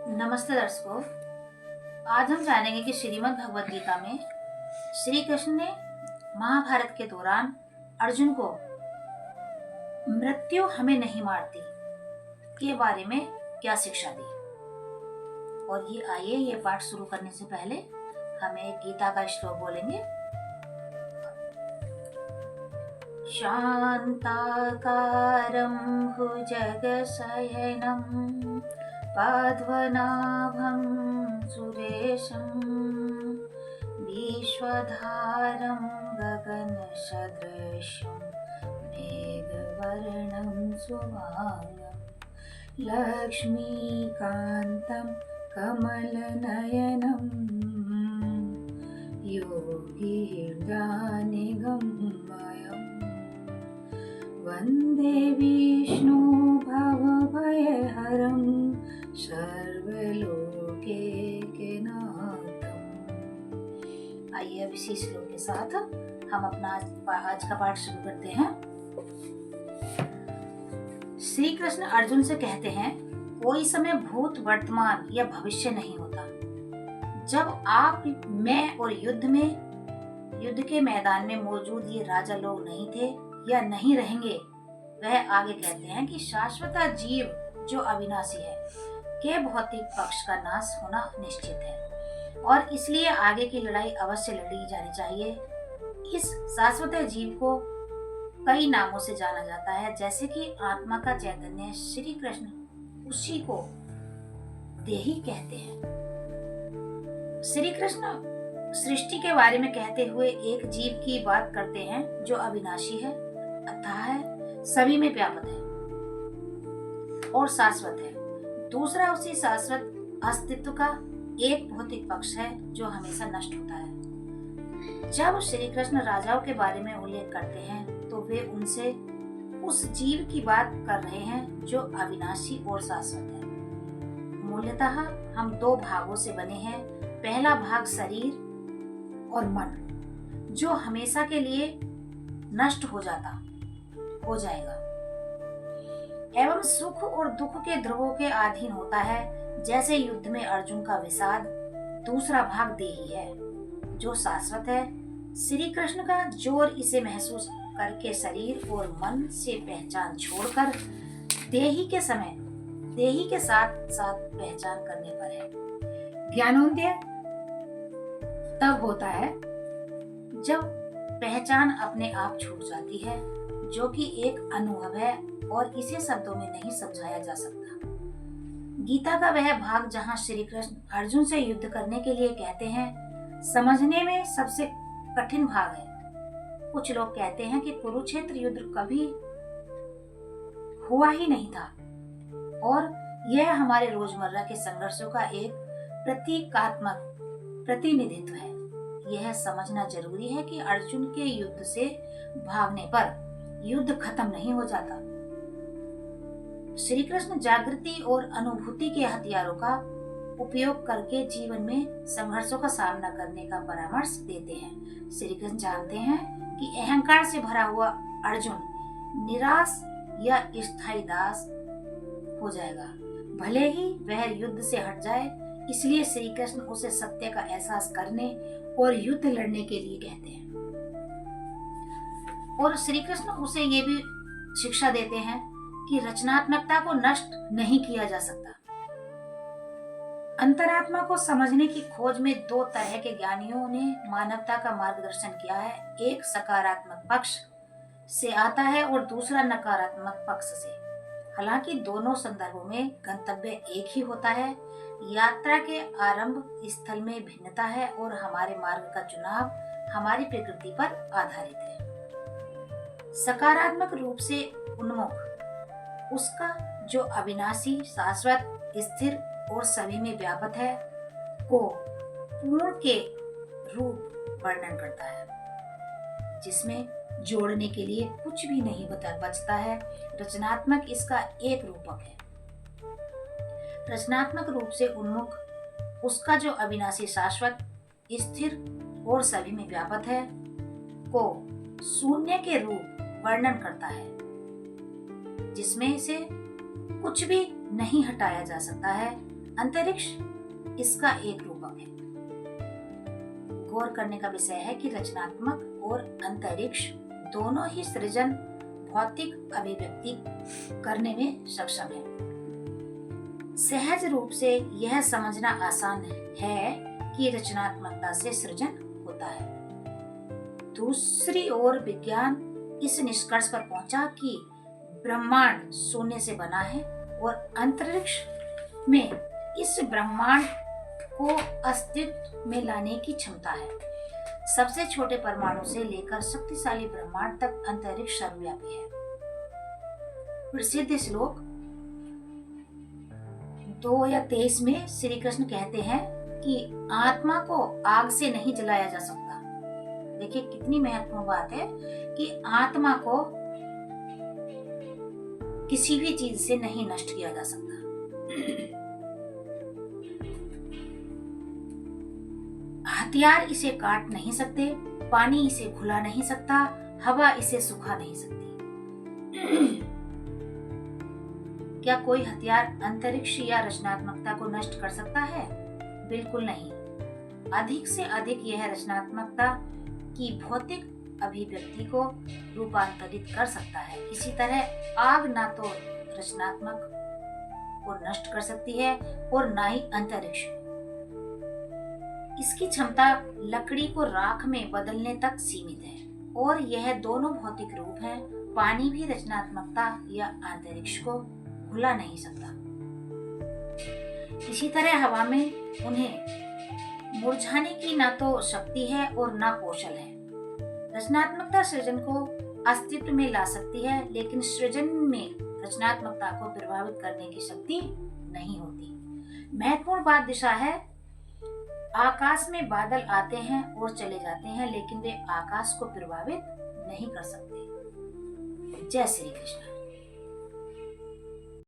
नमस्ते दर्शकों। आज हम जानेंगे कि श्रीमद् भगवद गीता में श्री कृष्ण ने महाभारत के दौरान अर्जुन को मृत्यु हमें नहीं मारती के बारे में क्या शिक्षा दी। और ये पाठ शुरू करने से पहले हम एक गीता का श्लोक बोलेंगे। शांताकारं भुजगशयनं पद्मनाभं सुरेशं विश्वधारं गगनसदृशं मेघवर्णं सुभालं लक्ष्मीकान्तं कमलनयनं योगिर्ज्ञानगम्यं वन्दे विष्णु भवभयहरं सर्वलोकैकनाथम्। आइए अब इसी श्लोक के साथ हम अपना आज का पाठ शुरू करते हैं। श्री कृष्ण अर्जुन से कहते हैं, कोई समय भूत, वर्तमान या भविष्य नहीं होता। जब आप, मैं और युद्ध के मैदान में मौजूद ये राजा लोग नहीं थे या नहीं रहेंगे। वह आगे कहते हैं कि शाश्वत जीव जो अविनाशी है के भौतिक पक्ष का नाश होना निश्चित है और इसलिए आगे की लड़ाई अवश्य लड़ी जानी चाहिए। इस शाश्वत जीव को कई नामों से जाना जाता है, जैसे कि आत्मा का चैतन्य श्री कृष्ण, उसी को देही कहते हैं। श्री कृष्ण सृष्टि के बारे में कहते हुए एक जीव की बात करते हैं जो अविनाशी है, अथाह सभी में व्यापक है और शाश्वत है। दूसरा उसी शाश्वत अस्तित्व का एक भौतिक पक्ष है जो हमेशा नष्ट होता है। जब श्री कृष्ण राजाओं के बारे में उल्लेख करते हैं तो वे उनसे उस जीव की बात कर रहे हैं जो अविनाशी और शाश्वत है। मूलतः हम दो भागों से बने हैं। पहला भाग शरीर और मन, जो हमेशा के लिए नष्ट हो जाएगा एवं सुख और दुख के ध्रुवों के अधीन होता है, जैसे युद्ध में अर्जुन का विषाद। दूसरा भाग देही है जो शाश्वत है। श्री कृष्ण का जोर इसे महसूस करके शरीर और मन से पहचान छोड़कर देही के साथ साथ पहचान करने पर है। ज्ञानोदय तब होता है जब पहचान अपने आप छूट जाती है, जो कि एक अनुभव है और इसे शब्दों में नहीं समझाया जा सकता। गीता का वह भाग जहाँ श्री कृष्ण अर्जुन से युद्ध करने के लिए कहते हैं, समझने में सबसे कठिन भाग है। कुछ लोग कहते हैं कि कुरुक्षेत्र युद्ध कभी हुआ ही नहीं था और यह हमारे रोजमर्रा के संघर्षों का एक प्रतीकात्मक प्रतिनिधित्व है। यह समझना जरूरी है कि अर्जुन के युद्ध से भागने पर युद्ध खत्म नहीं हो जाता। श्री कृष्ण जागृति और अनुभूति के हथियारों का उपयोग करके जीवन में संघर्षों का सामना करने का परामर्श देते हैं। श्री कृष्ण जानते हैं कि अहंकार से भरा हुआ अर्जुन निराश या स्थायी दास हो जाएगा, भले ही वह युद्ध से हट जाए। इसलिए श्री कृष्ण उसे सत्य का एहसास करने और युद्ध लड़ने के लिए कहते हैं। और श्री कृष्ण उसे ये भी शिक्षा देते हैं कि रचनात्मकता को नष्ट नहीं किया जा सकता। अंतरात्मा को समझने की खोज में दो तरह के ज्ञानियों ने मानवता का मार्गदर्शन किया है। एक सकारात्मक पक्ष से आता है और दूसरा नकारात्मक पक्ष से। हालांकि दोनों संदर्भों में गंतव्य एक ही होता है। यात्रा के आरंभ स्थल में भिन्नता है और हमारे मार्ग का चुनाव हमारी प्रकृति पर आधारित है। सकारात्मक रूप से उन्मुख उसका जो अविनाशी, शाश्वत, स्थिर और सभी में व्यापक है को पूर्ण के रूप वर्णन करता है, जिसमें जोड़ने के लिए कुछ भी नहीं बचता है। रचनात्मक इसका एक रूपक है। रचनात्मक रूप से उन्मुख उसका जो अविनाशी, शाश्वत, स्थिर और सभी में व्यापक है को शून्य के रूप वर्णन करता है, जिसमें से कुछ भी नहीं हटाया जा सकता है अंतरिक्ष इसका एक रूपक है। गौर करने का विषय है कि रचनात्मक और अंतरिक्ष दोनों ही सृजन भौतिक अभिव्यक्ति करने में सक्षम है। सहज रूप से यह समझना आसान है कि रचनात्मकता से सृजन होता है। दूसरी ओर विज्ञान इस निष्कर्ष पर पहुंचा कि ब्रह्मांड शून्य से बना है और अंतरिक्ष में इस ब्रह्मांड को अस्तित्व में लाने की क्षमता है। सबसे छोटे परमाणु से लेकर शक्तिशाली ब्रह्मांड तक अंतरिक्ष सर्वव्यापी है। प्रसिद्ध श्लोक 2 या 23 में श्री कृष्ण कहते हैं कि आत्मा को आग से नहीं जलाया जा सकता। देखिए कितनी महत्वपूर्ण बात है कि आत्मा को किसी भी चीज से नहीं नष्ट किया जा सकता। हथियार इसे काट नहीं सकते, पानी इसे घुला नहीं सकता, हवा इसे सुखा नहीं सकती। क्या कोई हथियार अंतरिक्ष या रचनात्मकता को नष्ट कर सकता है? बिल्कुल नहीं। अधिक से अधिक यह रचनात्मकता की भौतिक अभिव्यक्ति को रूपांतरित कर सकता है। इसी तरह आग ना तो रचनात्मक को नष्ट कर सकती है और ना ही अंतरिक्ष। इसकी क्षमता लकड़ी को राख में बदलने तक सीमित है और यह दोनों भौतिक रूप हैं। पानी भी रचनात्मकता या अंतरिक्ष को भुला नहीं सकता। इसी तरह हवा में उन्हें मुरझाने की ना तो शक्ति है और ना कौशल है। रचनात्मकता सृजन को अस्तित्व में ला सकती है, लेकिन सृजन में रचनात्मकता को प्रभावित करने की शक्ति नहीं होती। महत्वपूर्ण बात दिशा है। आकाश में बादल आते हैं और चले जाते हैं, लेकिन वे आकाश को प्रभावित नहीं कर सकते। जय श्री कृष्ण।